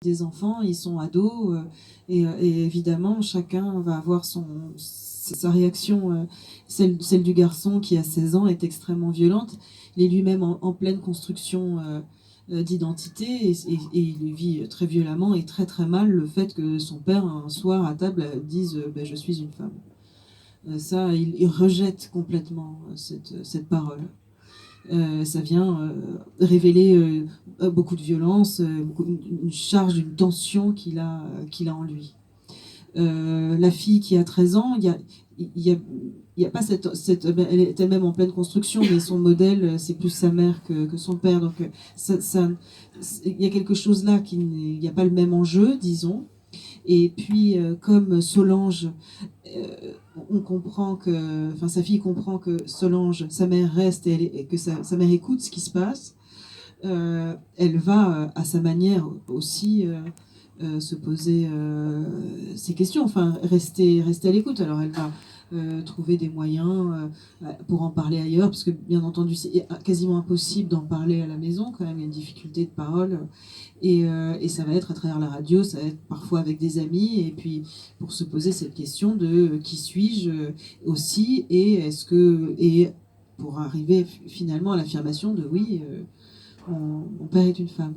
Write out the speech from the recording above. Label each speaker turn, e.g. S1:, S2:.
S1: des enfants, ils sont ados, et évidemment, chacun va avoir sa réaction. Celle du garçon qui a 16 ans est extrêmement violente. Il est lui-même en pleine construction d'identité, et il vit très violemment et très très mal le fait que son père, un soir à table, dise ben, je suis une femme. Ça, il rejette complètement cette parole. Ça vient révéler beaucoup de violence, une charge, une tension qu'il a en lui. La fille qui a 13 ans, il y a pas elle est elle-même en pleine construction, mais son modèle, c'est plus sa mère que son père. Donc, il y a quelque chose là, il n'y a pas le même enjeu, disons. Et puis, comme Solange, on comprend que, enfin, sa fille comprend que Solange, sa mère reste, et que sa mère écoute ce qui se passe. Elle va, à sa manière aussi, se poser ces questions, enfin, rester à l'écoute. Alors, elle va trouver des moyens pour en parler ailleurs, parce que, bien entendu, c'est quasiment impossible d'en parler à la maison, quand même, il y a une difficulté de parole. Et ça va être à travers la radio, ça va être parfois avec des amis, et puis pour se poser cette question de qui suis-je aussi, et pour arriver finalement à l'affirmation de oui, mon père est une femme.